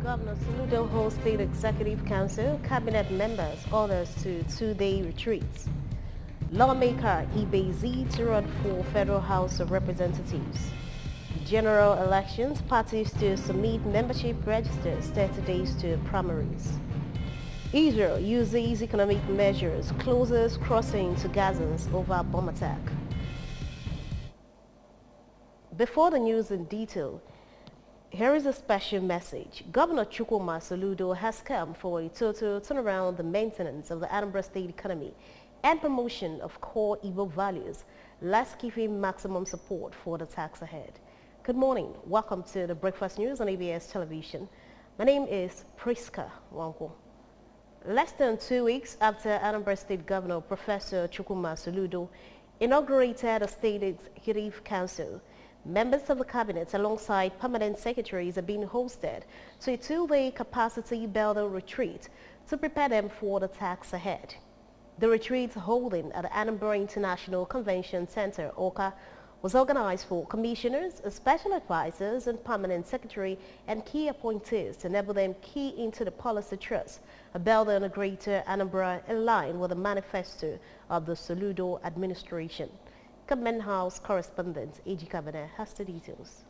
Governor Soludo holds State Executive Council, cabinet members orders to two-day retreats. Lawmaker Ebazi to run for Federal House of Representatives. General elections, parties to submit membership registers 30 days to primaries. Israel uses economic measures, closes crossing to Gazans over bomb attack. Before the news in detail, here is a special message. Governor Chukwuma Soludo has come for a total turnaround the maintenance of the Anambra State economy and promotion of core Igbo values. Let's give him maximum support for the task ahead. Good morning. Welcome to the Breakfast News on ABS Television. My name is Priska Wanko. Less than 2 weeks after Anambra State Governor Professor Chukwuma Soludo inaugurated a State Executive Council, members of the cabinet alongside permanent secretaries are being hosted to a two-day capacity building retreat to prepare them for the task ahead. The retreat holding at the Anambra International Convention Center, Oka, was organized for commissioners, special advisors, and permanent secretary and key appointees to enable them key into the policy trust, building a greater Anambra in line with the manifesto of the Soludo administration. Government House correspondent A.G. Kabane has the details.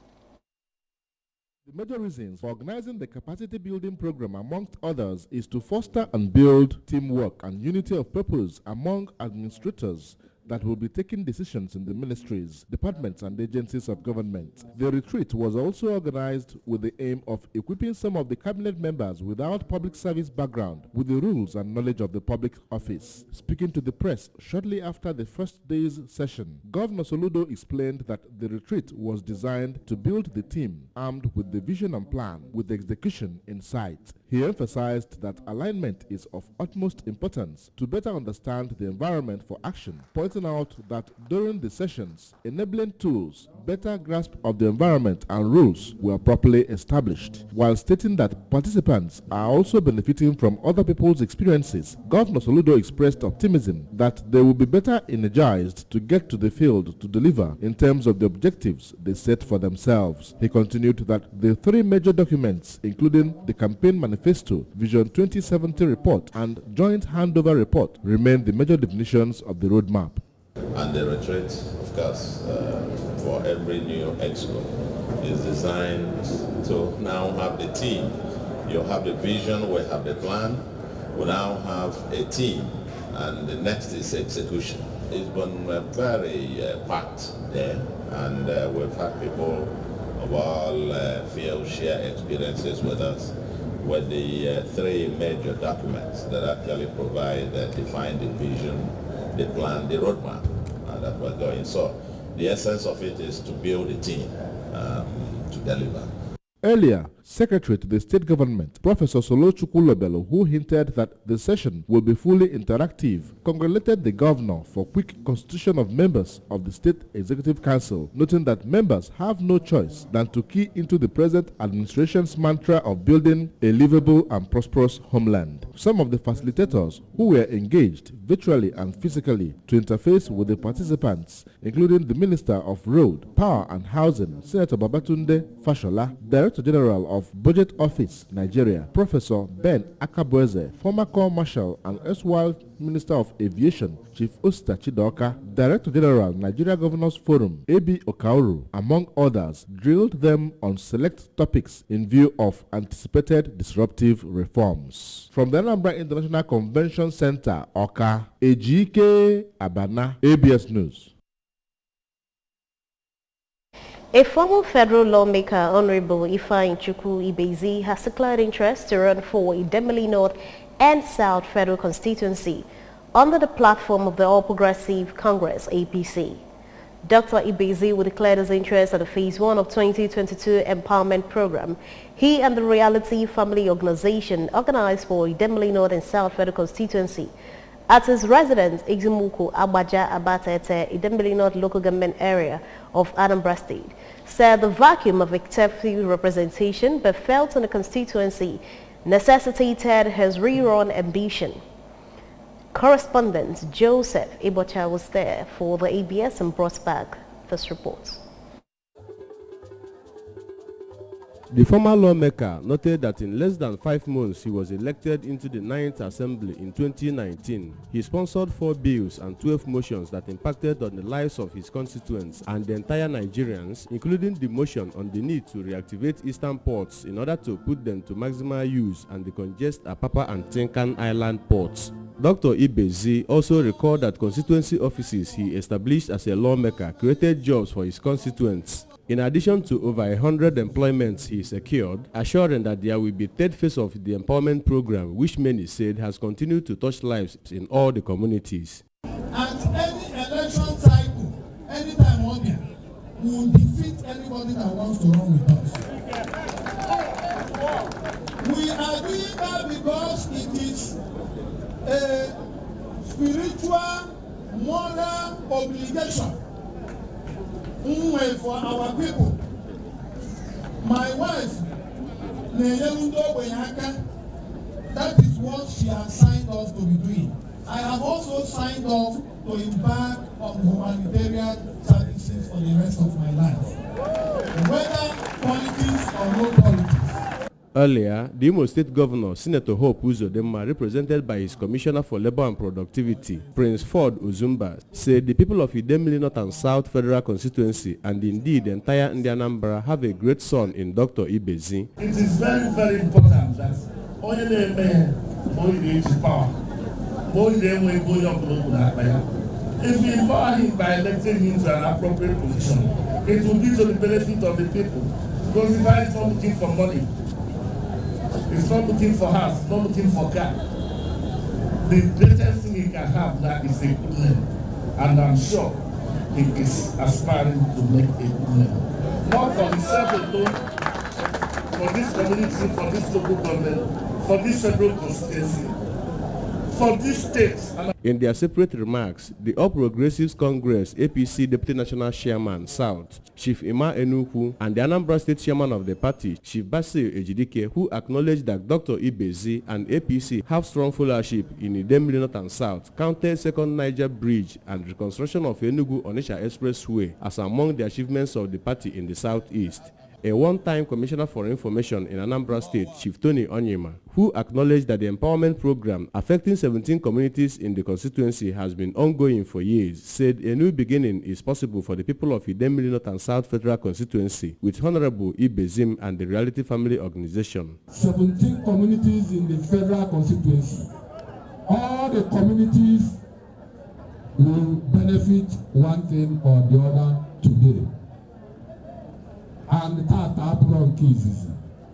The major reasons for organizing the capacity building program, amongst others, is to foster and build teamwork and unity of purpose among administrators that will be taking decisions in the ministries, departments, and agencies of government. The retreat was also organized with the aim of equipping some of the cabinet members without public service background with the rules and knowledge of the public office. Speaking to the press shortly after the first day's session, Governor Soludo explained that the retreat was designed to build the team armed with the vision and plan with execution in sight. He emphasized that alignment is of utmost importance to better understand the environment for action, pointing out that during the sessions, enabling tools, better grasp of the environment and rules were properly established, while stating that participants are also benefiting from other people's experiences. Governor Soludo expressed optimism that they will be better energized to get to the field to deliver in terms of the objectives they set for themselves. He continued that the three major documents, including the campaign manifesto, Vision 2070 report, and joint handover report, remain the major definitions of the roadmap. And the retreat, of course, for every new exco is designed to now have the team. You have the vision, we have the plan, we now have a team, and the next is execution. It's been very packed there, and we've had people of all fields share experiences with us with the three major documents that actually provide define the vision, the plan, the roadmap that we're going. So the essence of it is to build a team to deliver. Earlier, Secretary to the State Government, Professor Solo Chukwulobelo, who hinted that the session will be fully interactive, congratulated the governor for quick constitution of members of the State Executive Council, noting that members have no choice than to key into the present administration's mantra of building a livable and prosperous homeland. Some of the facilitators who were engaged virtually and physically to interface with the participants, including the Minister of Road, Power and Housing, Senator Babatunde Fashola, Director General of Budget Office, Nigeria, Professor Ben Akabueze, former Corps Marshal and erstwhile Minister of Aviation, Chief Osta Chidoka, Director General, Nigeria Governors Forum, A.B. Okauru, among others, drilled them on select topics in view of anticipated disruptive reforms. From the Anambra International Convention Center, Oka, Ejike Abana, ABS News. A former federal lawmaker, Honorable Ifeanyi Chukwu Ebazi, has declared interest to run for Idemili North and South Federal Constituency under the platform of the All Progressive Congress, APC. Dr. Ebazi will declare his interest at the Phase 1 of 2022 Empowerment Program he and the Reality Family Organization organized for Idemili North and South Federal Constituency at his residence, Izumuku Agbaja Abatete, Idemili North local government area of Anambra State, said the vacuum of executive representation but felt in the constituency necessitated his rerun ambition. Correspondent Joseph Ibocha was there for the ABS and brought back this report. The former lawmaker noted that in less than 5 months he was elected into the 9th Assembly in 2019. He sponsored 4 bills and 12 motions that impacted on the lives of his constituents and the entire Nigerians, including the motion on the need to reactivate eastern ports in order to put them to maximal use and decongest Apapa and Tinkan Island ports. Dr. Ebazi also recalled that constituency offices he established as a lawmaker created jobs for his constituents. In addition to over 100 employments he secured, assuring that there will be third phase of the empowerment program, which many said has continued to touch lives in all the communities. At any election cycle, anytime on here, we will defeat anybody that wants to run with us. We are doing that because it is a spiritual, moral obligation for our people. My wife, that is what she has signed off to be doing. I have also signed off to embark on humanitarian services for the rest of my life, whether politics or no politics. Earlier, the Imo State Governor, Senator Hope Uzodinma, represented by his Commissioner for Labor and Productivity, Prince Ford Uzumba, said the people of Idemili North and South Federal Constituency and indeed the entire Anambra have a great son in Dr. Ebazi. It is very, very important that only the man, only the power, only the way going up to if we empower him by electing him to an appropriate position, it will be to the benefit of the people. Because if I is not looking for money, it's not looking for house, not looking for car. The greatest thing he can have now is a good name. And I'm sure he is aspiring to make a good name. Not for himself alone, for this community, for this local government, for this federal constituency, for this state. In their separate remarks, the All Progressives Congress APC Deputy National Chairman South, Chief Ima Enuku, and the Anambra State Chairman of the party, Chief Basil Ejidike, who acknowledged that Dr. Ebazi and APC have strong followership in Idemili North and South, counted Second Niger Bridge and reconstruction of Enugu-Onitsha Expressway as among the achievements of the party in the Southeast. A one-time Commissioner for Information in Anambra State, Chief Tony Onyema, who acknowledged that the empowerment program affecting 17 communities in the constituency has been ongoing for years, said a new beginning is possible for the people of Idemili North and South Federal Constituency with Honorable Ibezim and the Reality Family Organization. 17 communities in the federal constituency. All the communities will benefit one thing or the other today. And that background cases,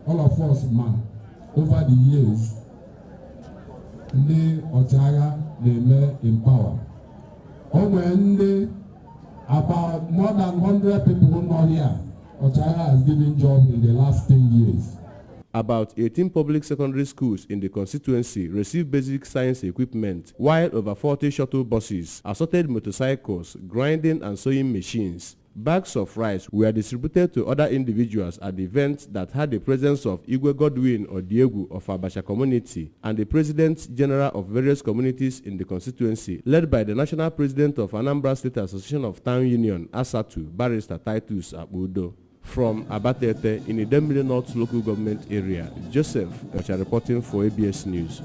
all of us, man, over the years, they may empower. About more than 100 people not here, Ochaga has given job in the last 10 years. About 18 public secondary schools in the constituency receive basic science equipment, while over 40 shuttle buses, assorted motorcycles, grinding and sewing machines. Bags of rice were distributed to other individuals at the event that had the presence of Igwe Godwin Odiegu of Abacha community and the President General of various communities in the constituency, led by the National President of Anambra State Association of Town Union, ASATU, Barrister Titus Abudo. From Abatete in the Idemili North local government area, Joseph Ocha reporting for ABS News.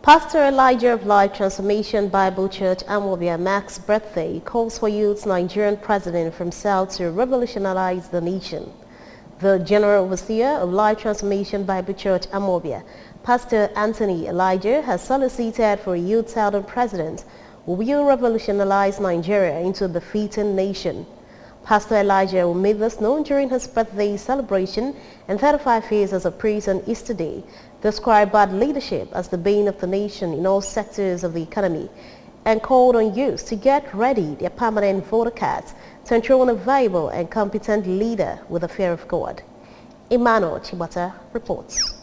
Pastor Elijah of Life Transformation Bible Church Amobia Mac's birthday calls for youth's Nigerian president from South to revolutionize the nation. The General Overseer of Life Transformation Bible Church Amobia, Pastor Anthony Elijah, has solicited for a youth Southern president who will revolutionize Nigeria into a defeating nation. Pastor Elijah will make this known during his birthday celebration and 35 years as a priest on Easter Day, described bad leadership as the bane of the nation in all sectors of the economy, and called on youth to get ready their permanent voter cards to ensure a viable and competent leader with the fear of God. Emmanuel Chibata reports.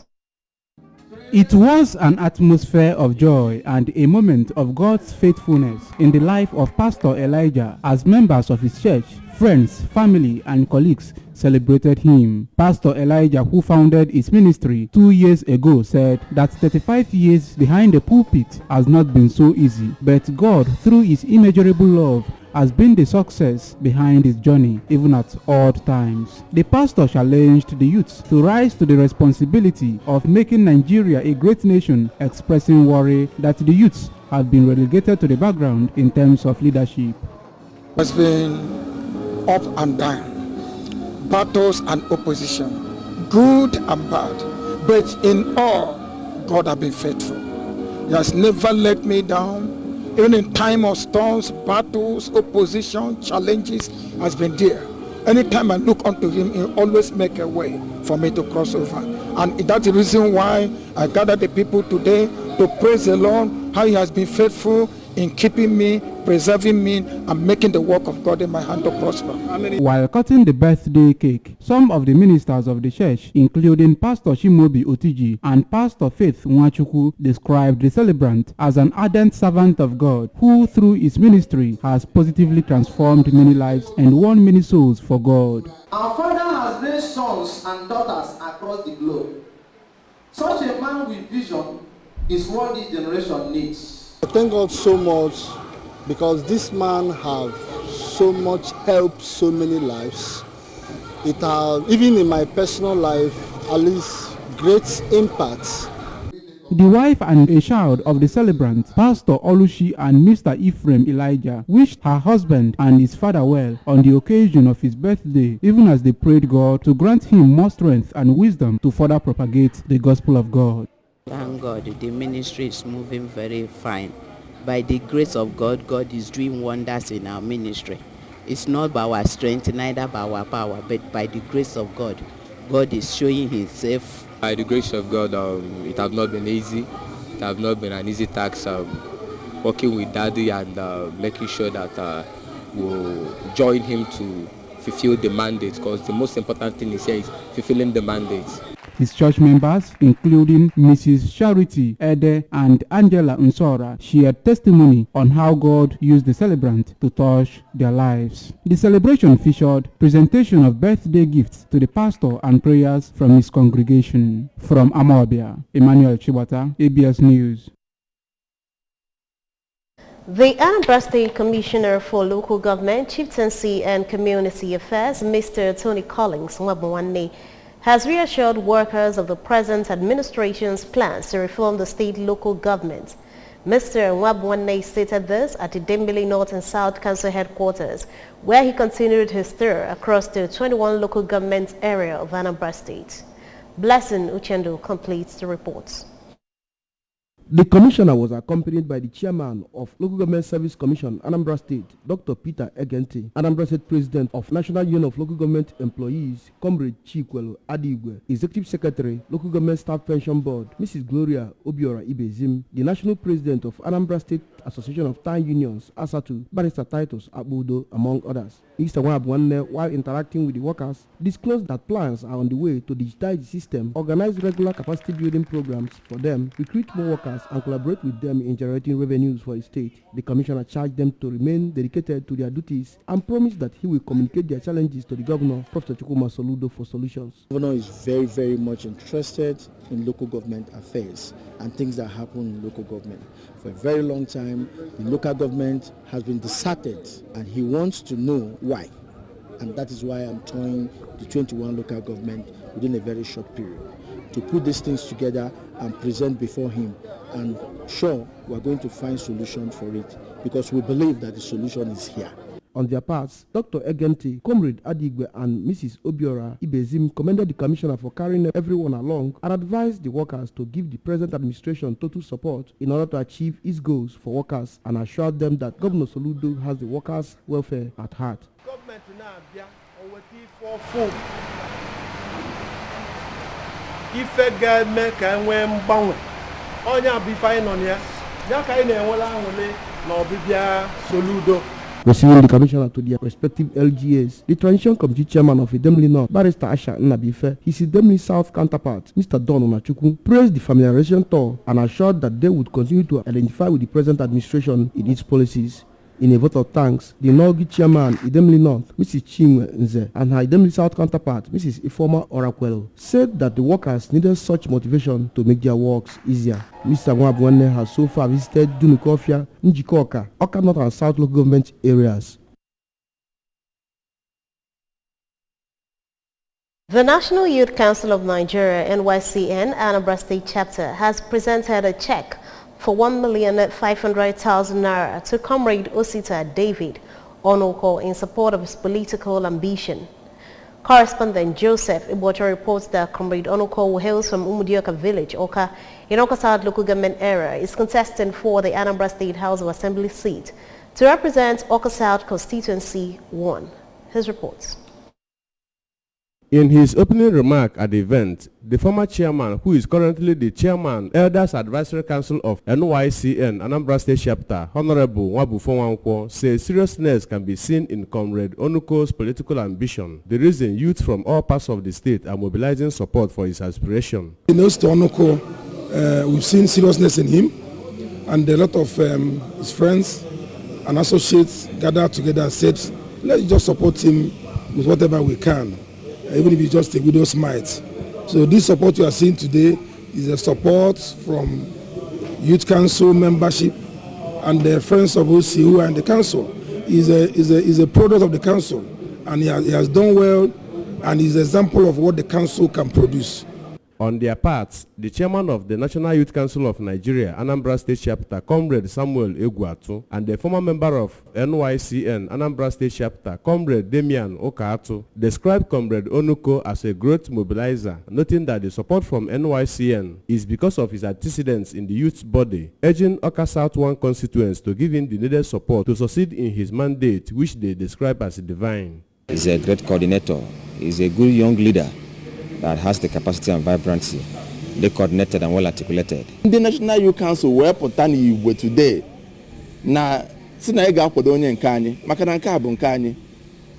It was an atmosphere of joy and a moment of God's faithfulness in the life of Pastor Elijah as members of his church, friends, family, and colleagues celebrated him. Pastor Elijah, who founded his ministry 2 years ago, said that 35 years behind the pulpit has not been so easy, but God, through his immeasurable love, has been the success behind his journey, even at odd times. The pastor challenged the youth to rise to the responsibility of making Nigeria a great nation, expressing worry that the youths have been relegated to the background in terms of leadership. It's been up and down, battles and opposition, good and bad, but in all, God has been faithful. He has never let me down. Even in time of storms, battles, opposition, challenges, has been there. Anytime I look unto him, he always make a way for me to cross over. And that's the reason why I gather the people today to praise the Lord, how he has been faithful in keeping me, preserving me, and making the work of God in my hand to prosper. While cutting the birthday cake, some of the ministers of the church, including Pastor Shimobi Otiji and Pastor Faith Nwachukwu, described the celebrant as an ardent servant of God who, through his ministry, has positively transformed many lives and won many souls for God. Our Father has raised sons and daughters across the globe. Such a man with vision is what this generation needs. I thank God so much because this man has so much helped so many lives. It has, even in my personal life, at least great impact. The wife and a child of the celebrant, Pastor Olushi and Mr. Ephraim Elijah, wished her husband and his father well on the occasion of his birthday, even as they prayed God to grant him more strength and wisdom to further propagate the gospel of God. Thank God, the ministry is moving very fine. By the grace of God, God is doing wonders in our ministry. It's not by our strength, neither by our power, but by the grace of God. God is showing himself. By the grace of God, it has not been easy. It has not been an easy task working with Daddy and making sure that we'll join him to fulfill the mandate, because the most important thing is here is fulfilling the mandate. His church members, including Mrs. Charity Ede and Angela Nsora, shared testimony on how God used the celebrant to touch their lives. The celebration featured presentation of birthday gifts to the pastor and prayers from his congregation. From Amawabia, Emmanuel Chibata, ABS News. The Anambra State Commissioner for Local Government, Chieftaincy and Community Affairs, Mr. Tony Collins Nwabunwanne, has reassured workers of the present administration's plans to reform the state local government. Mr. Nwabunwanne stated this at the Dembele North and South Council headquarters, where he continued his tour across the 21 local government area of Anambra State. Blessing Uchendo completes the report. The commissioner was accompanied by the chairman of Local Government Service Commission, Anambra State, Dr. Peter Egenti, Anambra State President of National Union of Local Government Employees, Comrade Chikwelu Adigwe, Executive Secretary, Local Government Staff Pension Board, Mrs. Gloria Obiora Ibezim, the National President of Anambra State Association of Town Unions, ASATU, Barrister Titus Abudo, among others. Mr. Nwabunwanne, while interacting with the workers, disclosed that plans are on the way to digitize the system, organize regular capacity building programs for them, recruit more workers, and collaborate with them in generating revenues for the state. The commissioner charged them to remain dedicated to their duties and promised that he will communicate their challenges to the governor, Professor Chukwuma Soludo, for solutions. The governor is very, very much interested in local government affairs and things that happen in local government. For a very long time, the local government has been deserted, and he wants to know why. And that is why I'm touring the 21 local government within a very short period to put these things together and present before him. And sure, we're going to find solutions for it because we believe that the solution is here. On their parts, Dr. Egenti, Comrade Adigwe, and Mrs. Obiora Ibezim commended the commissioner for carrying everyone along and advised the workers to give the present administration total support in order to achieve its goals for workers, and assured them that Governor Soludo has the workers' welfare at heart. Government now for full. If government can win bound, onya be fine on here. Yaka ine wala wole no bibia Soludo. Receiving the commissioner to their respective LGAs, the Transition Committee Chairman of Idemili North, Barrister Asha Nnabife, his Idemili South counterpart, Mr. Don Onachukwu, praised the familiarization tour and assured that they would continue to identify with the present administration in its policies. In a vote of thanks, the Norgi Chairman, Idemili North, Mrs. Chinwe Nze, and her Idemili South counterpart, Mrs. Ifoma Orakwelo, said that the workers needed such motivation to make their works easier. Mr. Nwabunwanne has so far visited Dunukofia, Njikoka, Oka North and South local government areas. The National Youth Council of Nigeria, NYCN, Anambra State Chapter, has presented a check for 1,500,000 naira to Comrade Osita David Onoko in support of his political ambition. Correspondent Joseph Ibocha reports that Comrade Onoko, who hails from Umudioka village, Oka, in Oka South local government area, is contesting for the Anambra State House of Assembly seat to represent Oka South Constituency 1. His reports. In his opening remark at the event, the former chairman, who is currently the chairman, Elders Advisory Council of NYCN, Anambra State Chapter, Honorable Wabufo Wankwo, says seriousness can be seen in Comrade Onuko's political ambition, the reason youth from all parts of the state are mobilizing support for his aspiration. He knows to Onuko, we've seen seriousness in him, and a lot of his friends and associates gathered together and said, let's just support him with whatever we can, even if it's just a widow's mite. So this support you are seeing today is a support from Youth Council membership and the friends of OC who are in the council. He's a product of the council, and he has done well, and is an example of what the council can produce. On their part, the chairman of the National Youth Council of Nigeria, Anambra State Chapter, Comrade Samuel Egwatu, and the former member of NYCN, Anambra State Chapter, Comrade Damian Okatu, described Comrade Onuko as a great mobilizer, noting that the support from NYCN is because of his antecedents in the youth body, urging Oka South 1 constituents to give him the needed support to succeed in his mandate, which they describe as divine. He's a great coordinator. He's a good young leader that has the capacity and vibrancy, they coordinated and well articulated. The National Youth Council were potani we today. Na sinaega kwadonye nkani, makananka bu nkani.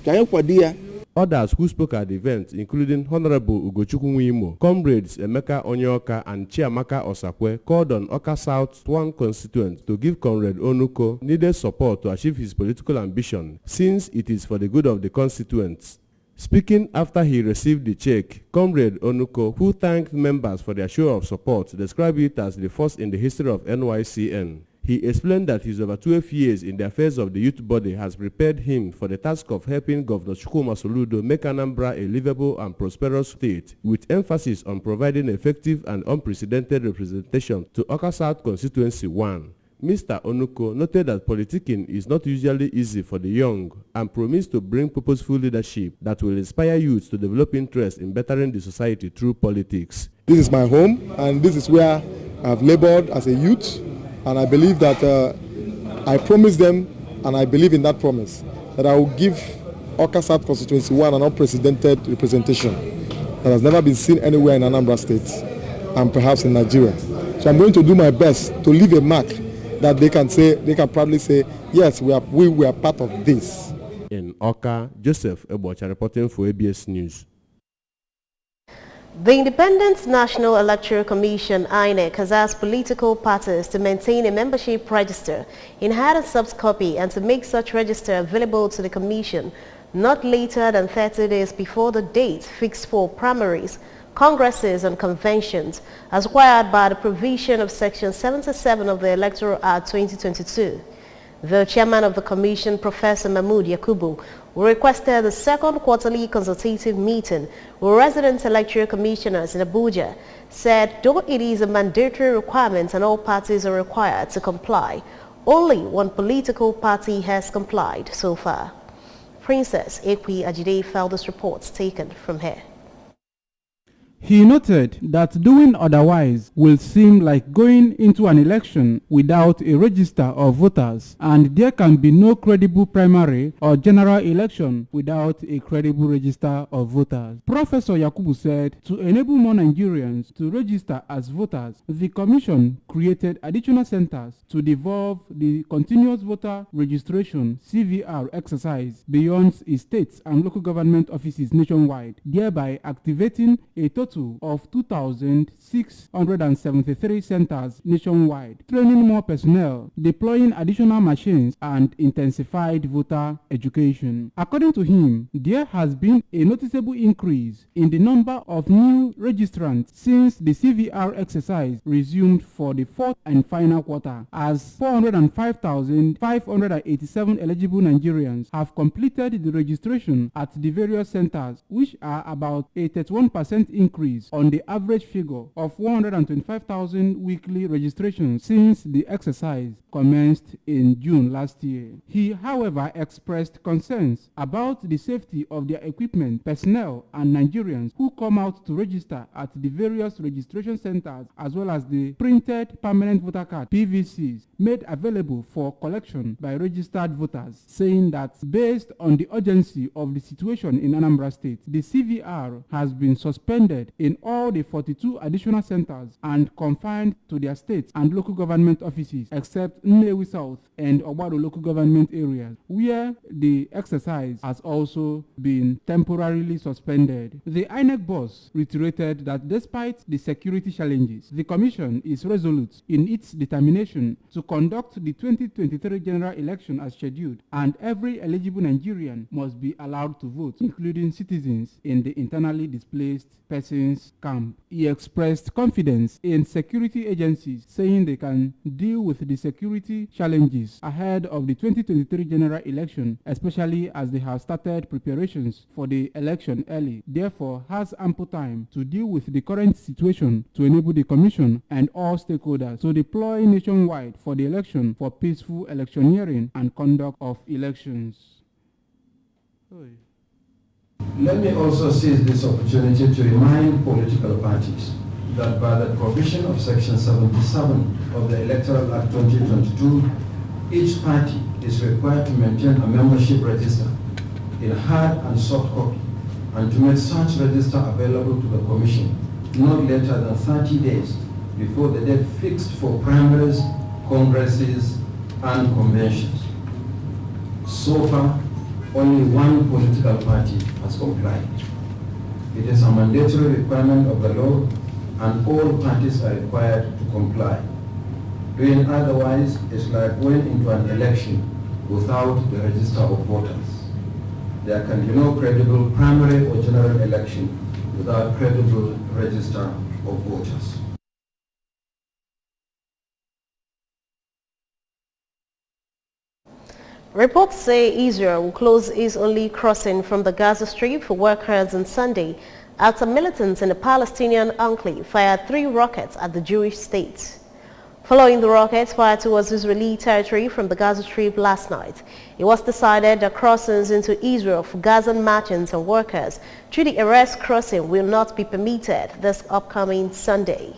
Kayo kwadia. Others who spoke at the event, including Honorable Ugochukwu Nwimo, Comrades Emeka Onyoka and Chiamaka Osakwe, called on Oka South 1 constituent to give Comrade Onuko needed support to achieve his political ambition, since it is for the good of the constituents. Speaking after he received the check, Comrade Onuko, who thanked members for their show of support, described it as the first in the history of NYCN. He explained that his over 12 years in the affairs of the youth body has prepared him for the task of helping Governor Chukwuma Soludo make Anambra a livable and prosperous state, with emphasis on providing effective and unprecedented representation to Oka South Constituency 1. Mr. Onuko noted that politicking is not usually easy for the young and promised to bring purposeful leadership that will inspire youth to develop interest in bettering the society through politics. This is my home, and this is where I've labored as a youth, and I believe that I promised them, and I believe in that promise, that I will give Oka South Constituency 1 an unprecedented representation that has never been seen anywhere in Anambra State and perhaps in Nigeria. So I'm going to do my best to leave a mark that they can proudly say, yes, we were part of this. In Oka, Joseph Ebocha reporting for ABS News. The Independent National Electoral Commission, INEC, has asked political parties to maintain a membership register in hard and soft copy and to make such register available to the Commission not later than 30 days before the date fixed for primaries, congresses and conventions as required by the provision of Section 77 of the Electoral Act 2022. The chairman of the commission, Professor Mahmoud Yakubu, requested the second quarterly consultative meeting with resident electoral commissioners in Abuja, said though it is a mandatory requirement and all parties are required to comply, only one political party has complied so far. Princess Ekwi Ajide filed this report taken from here. He noted that doing otherwise will seem like going into an election without a register of voters, and there can be no credible primary or general election without a credible register of voters. Professor Yakubu said to enable more Nigerians to register as voters, the Commission created additional centers to devolve the continuous voter registration (CVR) exercise beyond its states and local government offices nationwide, thereby activating a total total of 2,673 centers nationwide, training more personnel, deploying additional machines, and intensified voter education. According to him, there has been a noticeable increase in the number of new registrants since the CVR exercise resumed for the fourth and final quarter, as 405,587 eligible Nigerians have completed the registration at the various centers, which are about a 31% increase on the average figure of 125,000 weekly registrations since the exercise commenced in June last year. He, however, expressed concerns about the safety of their equipment, personnel, and Nigerians who come out to register at the various registration centers, as well as the printed permanent voter card (PVCs) made available for collection by registered voters, saying that based on the urgency of the situation in Anambra State, the CVR has been suspended in all the 42 additional centers and confined to their state and local government offices, except Nnewi South and Ogbaro local government areas, where the exercise has also been temporarily suspended. The INEC boss reiterated that despite the security challenges, the Commission is resolute in its determination to conduct the 2023 general election as scheduled, and every eligible Nigerian must be allowed to vote, including citizens in the internally displaced persons camp. He expressed confidence in security agencies, saying they can deal with the security challenges ahead of the 2023 general election, especially as they have started preparations for the election early, therefore has ample time to deal with the current situation to enable the Commission and all stakeholders to deploy nationwide for the election for peaceful electioneering and conduct of elections. Let me also seize this opportunity to remind political parties that by the provision of Section 77 of the Electoral Act 2022, each party is required to maintain a membership register in hard and soft copy and to make such register available to the Commission not later than 30 days before the date fixed for primaries, congresses, and conventions. So far, only one political party has complied. It is a mandatory requirement of the law, and all parties are required to comply. Doing otherwise is like going into an election without the register of voters. There can be no credible primary or general election without credible register of voters. Reports say Israel will close its only crossing from the Gaza Strip for workers on Sunday after militants in the Palestinian enclave fired 3 rockets at the Jewish state. Following the rockets fired towards Israeli territory from the Gaza Strip last night, it was decided that crossings into Israel for Gazan merchants and workers through the Erez crossing will not be permitted this upcoming Sunday.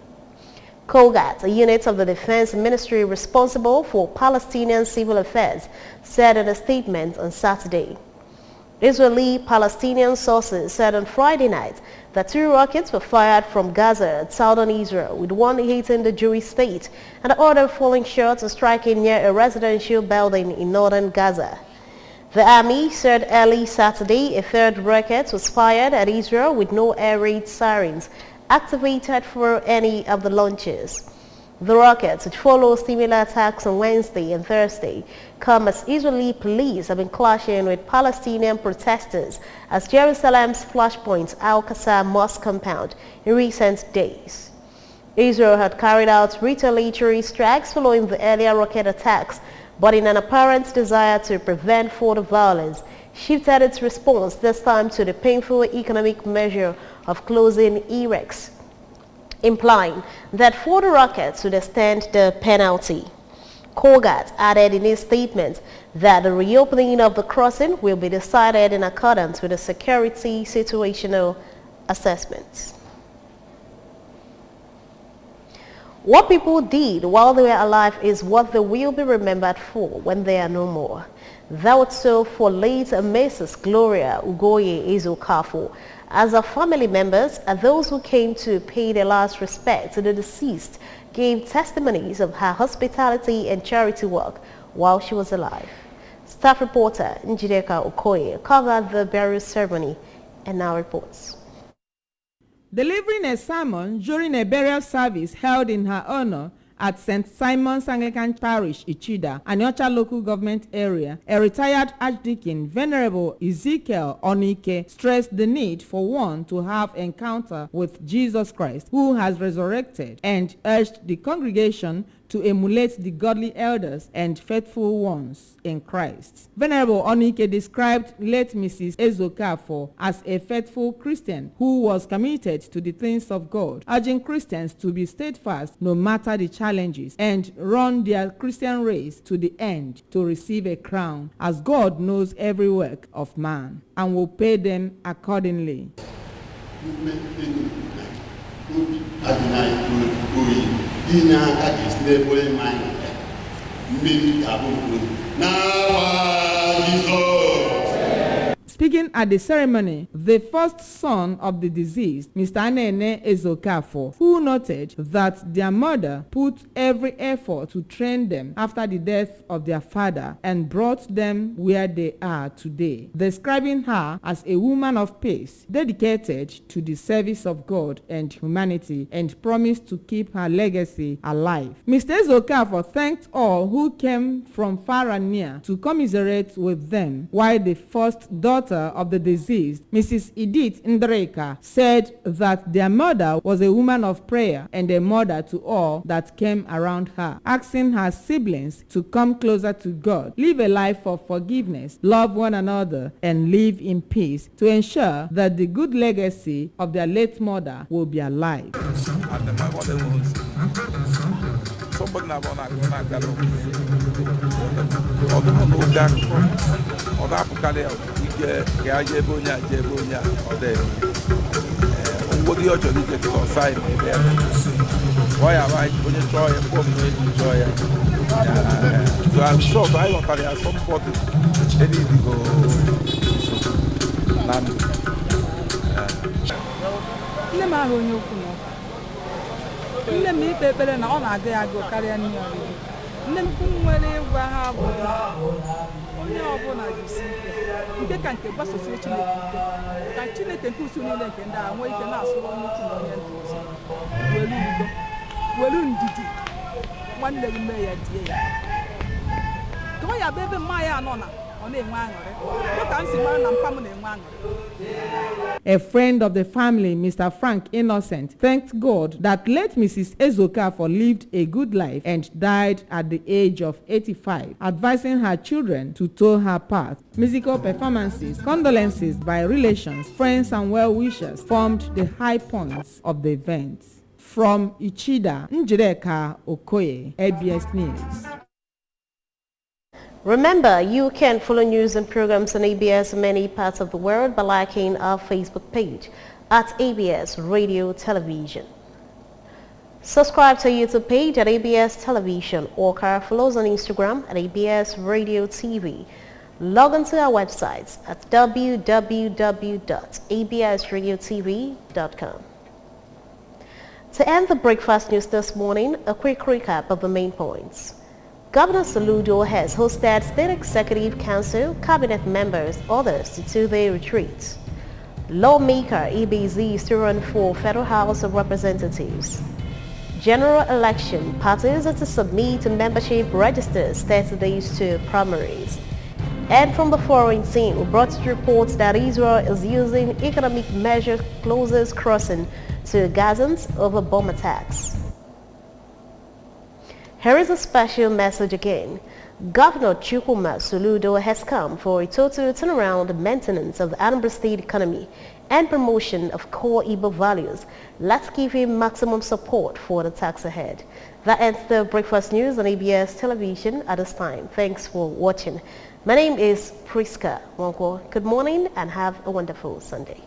Kogat, a unit of the Defense Ministry responsible for Palestinian civil affairs, said in a statement on Saturday. Israeli-Palestinian sources said on Friday night that 2 rockets were fired from Gaza at southern Israel, with one hitting the Jewish state and the other falling short and striking near a residential building in northern Gaza. The army said early Saturday a 3rd rocket was fired at Israel with no air raid sirens activated for any of the launches. The rockets, which follow similar attacks on Wednesday and Thursday, come as Israeli police have been clashing with Palestinian protesters at Jerusalem's flashpoint Al-Qasr Mosque compound in recent days. Israel had carried out retaliatory strikes following the earlier rocket attacks, but in an apparent desire to prevent further violence, shifted its response this time to the painful economic measure of closing Erez, implying that for the rockets would extend the penalty. Kogat added in his statement that the reopening of the crossing will be decided in accordance with the security situational assessments. What people did while they were alive is what they will be remembered for when they are no more. That was so for late Mrs. Gloria Ezokafor, as her family members and those who came to pay their last respect to the deceased gave testimonies of her hospitality and charity work while she was alive. Staff reporter Njideka Okoye covered the burial ceremony and now reports. delivering a sermon during a burial service held in her honor at St. Simon's Anglican Parish, Ichida, Aniocha local government area, a retired Archdeacon, Venerable Ezekiel Onike, stressed the need for one to have encounter with Jesus Christ, who has resurrected, and urged the congregation to emulate the godly elders and faithful ones in Christ. Venerable Onike described late Mrs. Ezokafor as a faithful Christian who was committed to the things of God, urging Christians to be steadfast no matter the challenges and run their Christian race to the end to receive a crown, as God knows every work of man and will pay them accordingly. Speaking at the ceremony, the first son of the deceased, Mr. Anene Ezokafor, who noted that their mother put every effort to train them after the death of their father and brought them where they are today, describing her as a woman of peace, dedicated to the service of God and humanity, and promised to keep her legacy alive. Mr. Ezokafor thanked all who came from far and near to commiserate with them, while the first daughter of the deceased, Mrs. Edith Ndreka, said that their mother was a woman of prayer and a mother to all that came around her, asking her siblings to come closer to God, live a life of forgiveness, love one another, and live in peace to ensure that the good legacy of their late mother will be alive. Nne m ikpe ekpere na ọ na-aga ya agụ karịa nne ya oriri. Nne m nwere ịgwa ha bụ onye ọbụla jisi ike nke ka nke gbasosie Chineke ike ka Chineke nke usu niile nke ndị a nwee ike na-asụrụ onye ukwu na onye nta ọzọ welu udo welu ndidi nwanne gị mee ya die ya ka ọ ya bụ ebe mma ya anọ na ọ na-enwe aṅụrị dịka m si mara na mpa m na-enwe aṅụrị. A friend of the family, Mr. Frank Innocent, thanked God that late Mrs. Ezokafor lived a good life and died at the age of 85, advising her children to tow her path. Musical performances, condolences by relations, friends and well-wishers formed the high points of the event. From Ichida, Njireka Okoye, ABS News. Remember, you can follow news and programs on ABS in many parts of the world by liking our Facebook page at ABS Radio Television. Subscribe to our YouTube page at ABS Television or follow us on Instagram at ABS Radio TV. Log on to our websites at www.absradiotv.com. To end the breakfast news this morning, a quick recap of the main points. Governor Soludo has hosted State Executive Council, cabinet members, others to two-day retreat. Lawmaker Ebazi is to run for Federal House of Representatives. General election, parties are to submit membership registers 30 days to primaries. And from the foreign scene, we brought reports that Israel is using economic measures closest crossing to Gazans over bomb attacks. Here is a special message again. Governor Chukwuma Soludo has come for a total turnaround maintenance of the Anambra State economy and promotion of core Igbo values. Let's give him maximum support for the task ahead. That ends the breakfast news on ABS Television at this time. Thanks for watching. My name is Priska Wonko. Good morning and have a wonderful Sunday.